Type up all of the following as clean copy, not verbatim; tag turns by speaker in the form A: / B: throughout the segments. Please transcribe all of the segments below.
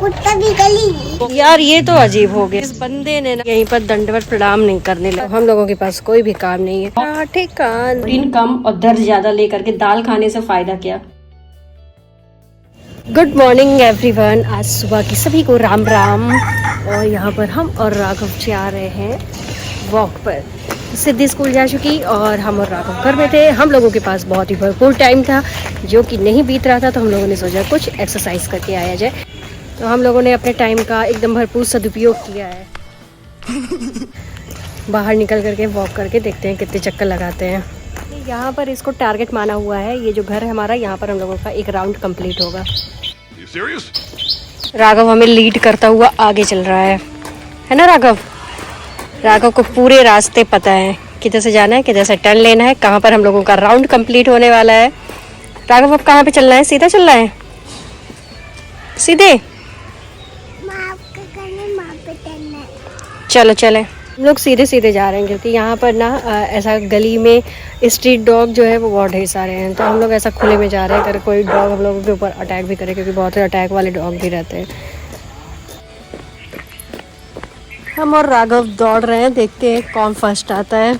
A: कुत्ता भी गली।
B: यार ये तो अजीब हो गया, इस बंदे ने ना यहीं पर दंडवत प्रणाम नहीं करने लगा। हम लोगों के पास कोई भी काम नहीं है। प्रोटीन कम और दर्द ज्यादा लेकर के दाल खाने से फायदा क्या। गुड मॉर्निंग एवरीवन, आज सुबह की सभी को राम राम। और यहाँ पर हम और राघव जा रहे हैं वॉक पर। सिद्धि स्कूल जा चुकी और हम और राघव घर में थे। हम लोगों के पास बहुत ही भरपूर टाइम था जो कि नहीं बीत रहा था, तो हम लोगों ने सोचा कुछ एक्सरसाइज करके आया जाए। तो हम लोगों ने अपने टाइम का एकदम भरपूर सदुपयोग किया है। बाहर निकल करके वॉक करके देखते हैं कितने चक्कर लगाते हैं। यहाँ पर इसको टारगेट माना हुआ है, ये जो घर है हमारा, यहाँ पर हम लोगों का एक राउंड कंप्लीट होगा। राघव हमें लीड करता हुआ आगे चल रहा है ना राघव? राघव को पूरे रास्ते पता है किधर से जाना है, किधर से टर्न लेना है, कहाँ पर हम लोगों का राउंड कंप्लीट होने वाला है। राघव अब कहाँ पे चलना है? सीधा चलना है, सीधे। चलो चले, हम लोग सीधे सीधे जा रहे हैं क्योंकि यहाँ पर ना ऐसा गली में स्ट्रीट डॉग जो है वो बहुत ढेर सारे हैं। तो हम लोग ऐसा खुले में जा रहे हैं, अगर कोई डॉग हम लोगों के ऊपर अटैक भी करे, क्योंकि बहुत से अटैक वाले डॉग भी रहते हैं। हम और राघव दौड़ रहे हैं, देखते हैं कौन फर्स्ट आता है।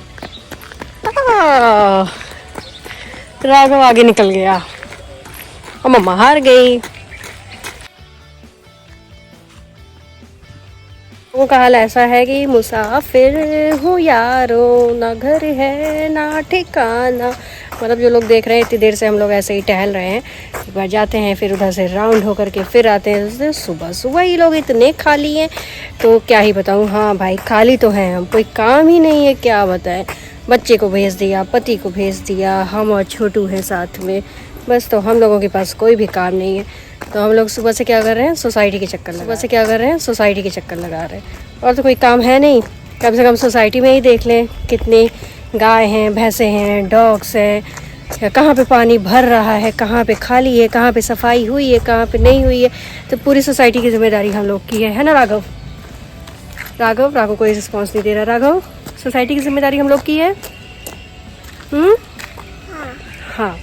B: राघव आगे निकल गया और मम्मा हार गई। वो का हाल ऐसा है कि मुसाफिर हूँ यारो, ना घर है ना ठिकाना। मतलब जो लोग देख रहे हैं, इतनी देर से हम लोग ऐसे ही टहल रहे हैं। एक बार जाते हैं, फिर उधर से राउंड होकर के फिर आते हैं। सुबह सुबह ये लोग इतने खाली हैं तो क्या ही बताऊँ। हाँ भाई, खाली तो हैं हम, कोई काम ही नहीं है, क्या बताएं। बच्चे को भेज दिया, पति को भेज दिया, हम और छोटू हैं साथ में, बस। तो हम लोगों के पास कोई भी काम नहीं है। तो हम लोग सुबह से क्या कर रहे हैं, सोसाइटी के चक्कर लगा रहे हैं। और तो कोई काम है नहीं, कम से कम सोसाइटी में ही देख लें कितनी गाय हैं, भैंसे हैं, डॉग्स हैं, कहाँ पे पानी भर रहा है, कहाँ पे खाली है, कहाँ पे सफाई हुई है, कहाँ पे नहीं हुई है। तो पूरी सोसाइटी की जिम्मेदारी हम लोग की है ना राघव? राघव कोई रिस्पॉन्स नहीं दे रहा। राघव, सोसाइटी की जिम्मेदारी हम लोग की है। हाँ,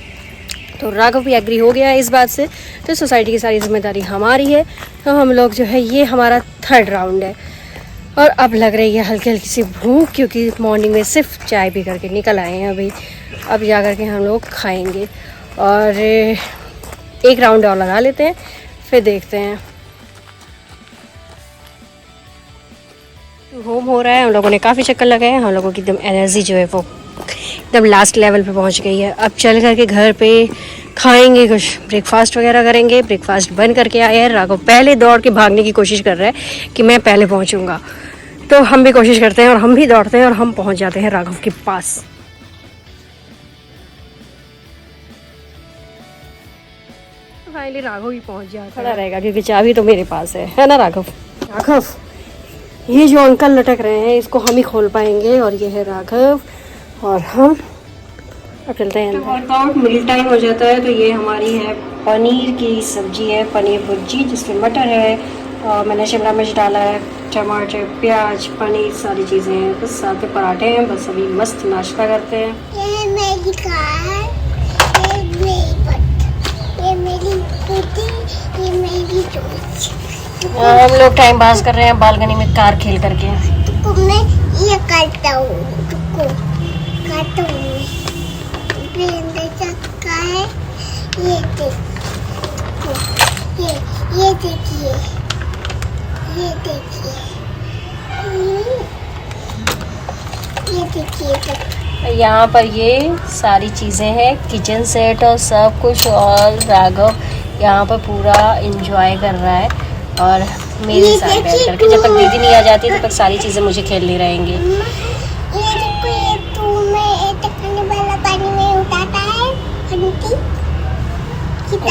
B: तो राघव भी एग्री हो गया है इस बात से। तो सोसाइटी की सारी जिम्मेदारी हमारी है। तो हम लोग जो है, ये हमारा थर्ड राउंड है। और अब लग रही है हल्की हल्की सी भूख, क्योंकि मॉर्निंग में सिर्फ चाय पी करके निकल आए हैं अभी। अब जा कर के हम लोग खाएंगे और एक राउंड और लगा लेते हैं, फिर देखते हैं। होम हो रहा है, हम लोगों ने काफ़ी चक्कर लगाए हैं। हम लोगों की एकदम एनर्जी जो है वो एकदम लास्ट लेवल पे पहुंच गई है। अब चल करके घर पे खाएंगे, कुछ ब्रेकफास्ट वगैरह करेंगे। ब्रेकफास्ट बन करके आए हैं। राघव पहले दौड़ के भागने की कोशिश कर रहा है कि मैं पहले पहुंचूंगा। तो हम भी कोशिश करते हैं और हम भी दौड़ते हैं और हम पहुंच जाते हैं राघव के पास। फाइनली राघव ही पहुंच जाता है, खड़ा रहेगा क्योंकि चाबी तो मेरे पास है ना राघव? राघव, ये जो अंकल लटक रहे हैं इसको हम ही खोल पाएंगे। और ये है राघव और हम अब चलते हैं। वर्कआउट मिल टाइम हो जाता है। तो ये हमारी है पनीर की सब्जी है, पनीर भुर्जी, जिसमें मटर है और मैंने शिमला मिर्च डाला है, टमाटर, प्याज, पनीर, सारी चीज़ें हैं। बस साथ में पराठे हैं। बस अभी मस्त नाश्ता करते हैं।
A: ये मेरी कार, ये मेरी बेटी, ये मेरी दोस्त।
B: हम लोग टाइम पास कर रहे हैं बालकनी में कार खेल करके।
A: तुमको मैं ये काटता हूँ, तुमको काटता हूँ। चक्का है, ये देखो, ये देखिए, ये देखिए, ये देखिए।
B: यहाँ पर ये सारी चीज़ें हैं, किचन सेट और सब कुछ। और राघव यहाँ पर पूरा एंजॉय कर रहा है और मेरे साथ बैठ करके। जब तक दीदी नहीं आ जाती तब तक सारी चीज़ें मुझे खेलनी रहेंगी।
A: ये देखो, ये टू में टकने वाला पानी में उठाता है।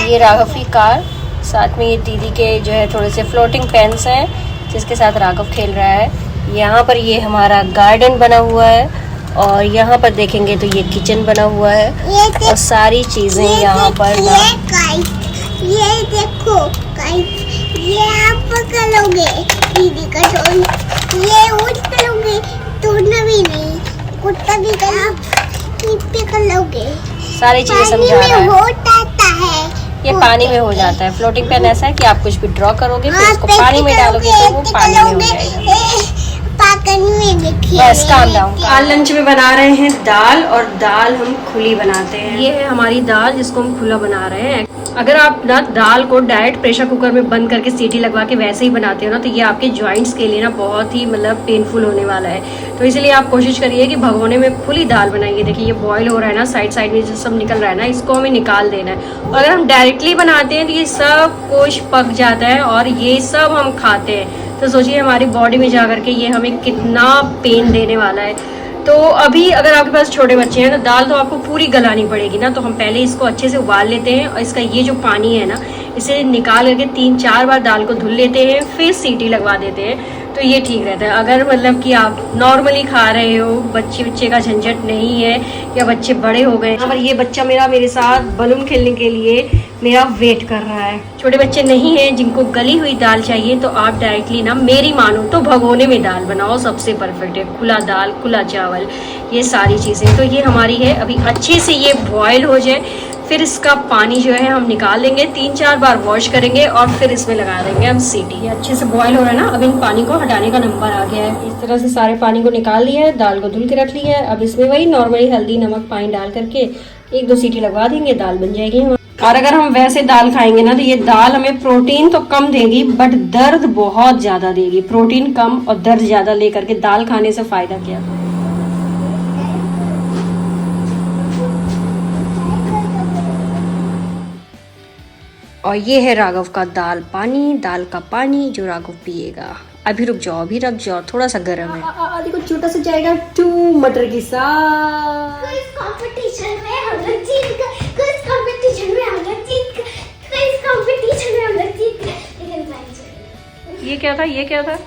B: ये राघव की कार, साथ में ये दीदी के जो है थोड़े से फ्लोटिंग पेन्स हैं जिसके साथ राघव खेल रहा है। यहाँ पर ये हमारा गार्डन बना हुआ है और यहाँ पर देखेंगे तो ये किचन बना हुआ है और सारी चीज़ें यहाँ पर ना।
A: ये देखो गाइस, ये आप पकड़ोगे दीदी का टोन, ये उठ करोगे, तोड़ना भी नहीं, कुत्ता भी आप पकड़ोगे।
B: सारी चीजें समझा रहा है।
A: होता है
B: ये पानी में हो जाता है। फ्लोटिंग पेन ऐसा है कि आप कुछ भी ड्रॉ करोगे फिर उसको पानी में डालोगे तो वो पानी में हो जाएगा। बस काम डाउन। आज लंच में बना रहे हैं दाल, और दाल हम खुली बनाते हैं। ये है हमारी दाल जिसको हम खुला बना रहे हैं। अगर आप ना दाल को डायरेक्ट प्रेशर कुकर में बंद करके सीटी लगवा के वैसे ही बनाते हो ना, तो ये आपके जॉइंट्स के लिए ना बहुत ही मतलब पेनफुल होने वाला है। तो इसलिए आप कोशिश करिए कि भगोने में खुली दाल बनाइए। देखिए ये बॉईल हो रहा है ना, साइड साइड में जो सब निकल रहा है ना, इसको हमें निकाल देना है। और अगर हम डायरेक्टली बनाते हैं तो ये सब कुछ पक जाता है और ये सब हम खाते हैं। तो सोचिए हमारी बॉडी में जा करके ये हमें कितना पेन देने वाला है। तो अभी अगर आपके पास छोटे बच्चे हैं तो दाल तो आपको पूरी गलानी पड़ेगी ना, तो हम पहले इसको अच्छे से उबाल लेते हैं और इसका ये जो पानी है ना, इसे निकाल करके 3-4 बार दाल को धुल लेते हैं, फिर सीटी लगवा देते हैं। तो ये ठीक रहता है। अगर मतलब कि आप नॉर्मली खा रहे हो, बच्चे का झंझट नहीं है, या बच्चे बड़े हो गए। यहाँ पर ये बच्चा मेरे साथ बलून खेलने के लिए मेरा वेट कर रहा है। छोटे बच्चे नहीं हैं जिनको गली हुई दाल चाहिए, तो आप डायरेक्टली ना मेरी मानो तो भगोने में दाल बनाओ, सबसे परफेक्ट है। खुला दाल, खुला चावल, ये सारी चीज़ें तो ये हमारी है। अभी अच्छे से ये बॉयल हो जाए, फिर इसका पानी जो है हम निकाल लेंगे, 3-4 बार वॉश करेंगे और फिर इसमें लगा देंगे हम सीटी। ये अच्छे से बॉयल हो रहा है ना, अब इन पानी को हटाने का नंबर आ गया है। इस तरह से सारे पानी को निकाल लिया है, दाल को धुल के रख लिया है। अब इसमें वही नॉर्मली हल्दी नमक पानी डाल करके 1-2 सीटी लगवा देंगे, दाल बन जाएगी। और अगर हम वैसे दाल खाएंगे ना, तो ये दाल हमें प्रोटीन तो कम देगी बट दर्द बहुत ज्यादा देगी। प्रोटीन कम और दर्द ज्यादा लेकर के दाल खाने से फायदा क्या। और ये है राघव का दाल का पानी जो राघव पिएगा। अभी रुक जाओ, अभी रख जाओ, थोड़ा सा गर्म है। देखो छोटा सा जाएगा मटर की साग।
A: कंपटीशन में हम लोग जीत गए, कंपटीशन में हम लोग जीत गए, कंपटीशन में हम लोग जीत गए। लेकिन
B: ये क्या था, ये क्या था?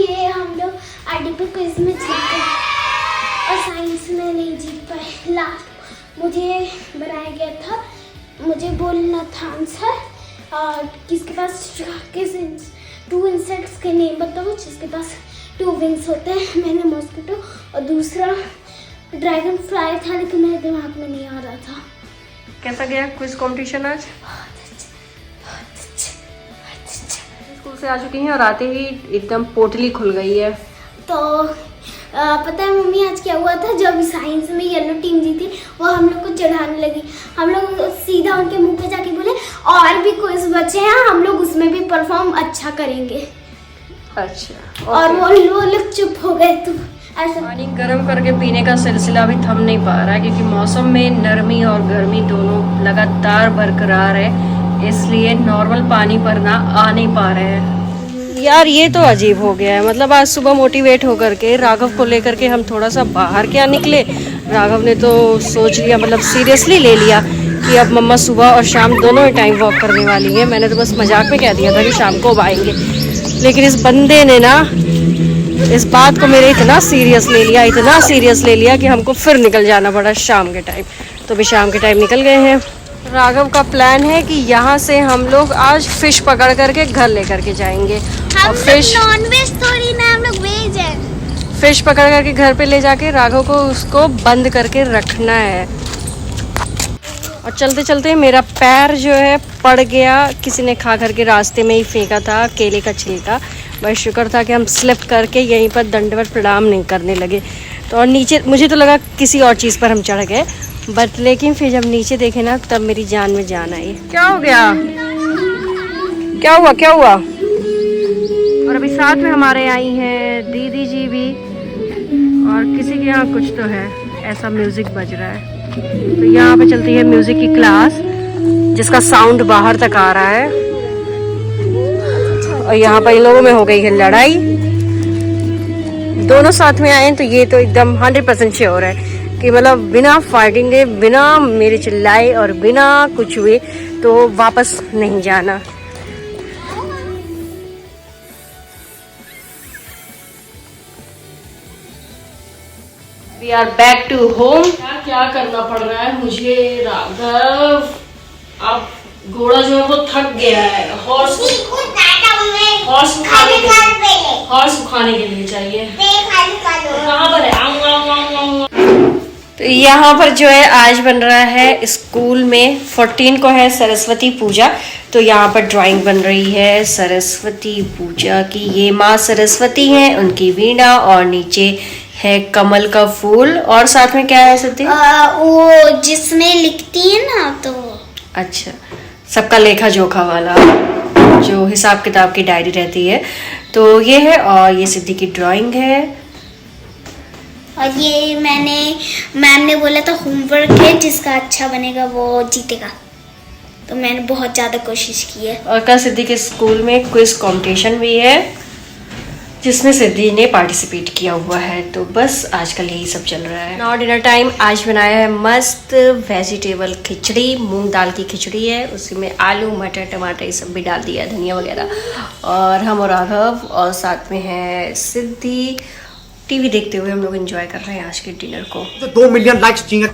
A: ये हम लोग आईडीपी क्विज में जीत गए और साइंस में नहीं जीत पाए। लास्ट मुझे बनाया गया था, मुझे बोलना था आंसर, और किसके पास किस 2 इंसेक्ट्स के नेम बताओ जिसके पास 2 विंग्स होते हैं। मैंने मॉस्किटो और दूसरा ड्रैगन फ्लाई था, लेकिन मेरे दिमाग में नहीं आ रहा था।
B: कैसा गया क्विज कंपटीशन आज? स्कूल से आ चुकी हैं और आते ही एकदम पोटली खुल गई है।
A: तो पता है मम्मी आज क्या हुआ था, जब साइंस में येलो टीम जीती वो हम लोग को चढ़ाने लगी। हम लोग सीधा उनके मुंह पे जाके बोले और भी क्विज बचे हैं, हम लोग उसमें भी परफॉर्म अच्छा करेंगे।
B: अच्छा।
A: और वो लोग चुप हो गए। तो ऐसा
B: पानी गर्म करके पीने का सिलसिला भी थम नहीं पा रहा है, क्योंकि मौसम में नरमी और गर्मी दोनों लगातार बरकरार है, इसलिए नॉर्मल पानी पर ना आ नहीं पा रहे हैं। यार ये तो अजीब हो गया है। मतलब आज सुबह मोटिवेट होकर के राघव को लेकर के हम थोड़ा सा बाहर क्या निकले। राघव ने तो सोच लिया, मतलब सीरियसली ले लिया कि अब मम्मा सुबह और शाम दोनों ही टाइम वॉक करने वाली है। मैंने तो बस मजाक में कह दिया था कि शाम को अब आएंगे, लेकिन इस बंदे ने ना इस बात को मेरे इतना सीरियस ले लिया कि हमको फिर निकल जाना पड़ा शाम के टाइम। तो भी शाम के टाइम निकल गए हैं। राघव का प्लान है कि यहाँ से हम लोग आज फिश पकड़ करके घर लेकर के जाएंगे। और फिश
A: नॉनवेज थोड़ी ना, हम लोग वेज हैं।
B: फिश पकड़ करके घर पे ले जाके राघव को उसको बंद करके रखना है। और चलते चलते मेरा पैर जो है पड़ गया, किसी ने खा करके रास्ते में ही फेंका था केले का छिलका। बस शुक्र था कि हम स्लिप करके यहीं पर दंडवत प्रणाम नहीं करने लगे। तो और नीचे मुझे तो लगा किसी और चीज़ पर हम चढ़ गए, बट लेकिन फिर जब नीचे देखे ना तब मेरी जान में जान आई। क्या हो गया, क्या हुआ? और अभी साथ में हमारे आई हैं दीदी जी भी, और किसी के यहाँ कुछ तो है, ऐसा म्यूजिक बज रहा है। तो यहाँ पे चलती है म्यूजिक की क्लास जिसका साउंड बाहर तक आ रहा है। और यहाँ पर इन लोगों में हो गई है लड़ाई, दोनों साथ में आए। तो ये तो एकदम 100% श्योर है कि मतलब बिना फाइटिंग के, बिना मेरे चिल्लाए और बिना कुछ हुए तो वापस नहीं जाना। We are back to home। क्या करना पड़ रहा है मुझे राघव, अब घोड़ा जो है वो थक गया है। हॉर्स उखाने के लिए चाहिए। कहाँ पर है? तो यहाँ पर जो है आज बन रहा है स्कूल में 14 को है सरस्वती पूजा। तो यहाँ पर ड्राइंग बन रही है सरस्वती पूजा की। ये माँ सरस्वती हैं, उनकी वीणा और नीचे है कमल का फूल। और साथ में क्या है सिद्धि?
A: वो जिसमें लिखती है ना, तो
B: अच्छा, सबका लेखा जोखा वाला जो हिसाब किताब की डायरी रहती है, तो ये है। और ये सिद्धि की ड्राइंग है।
A: और ये मैम ने बोला था होमवर्क है, जिसका अच्छा बनेगा वो जीतेगा। तो मैंने बहुत ज़्यादा कोशिश की है।
B: और कल सिद्धि के स्कूल में क्विज कंपटीशन भी है, जिसमें सिद्धि ने पार्टिसिपेट किया हुआ है। तो बस आजकल यही सब चल रहा है। Now dinner time. आज बनाया है मस्त वेजिटेबल खिचड़ी, मूंग दाल की खिचड़ी है। उसी में आलू मटर टमाटर ये सब भी डाल दिया, धनिया वगैरह। और हम और राघव और साथ में है सिद्धि टीवी देखते हुए हम लोग एंजॉय कर रहे हैं आज के डिनर को।
C: 2 मिलियन लाइक्स चाहिए।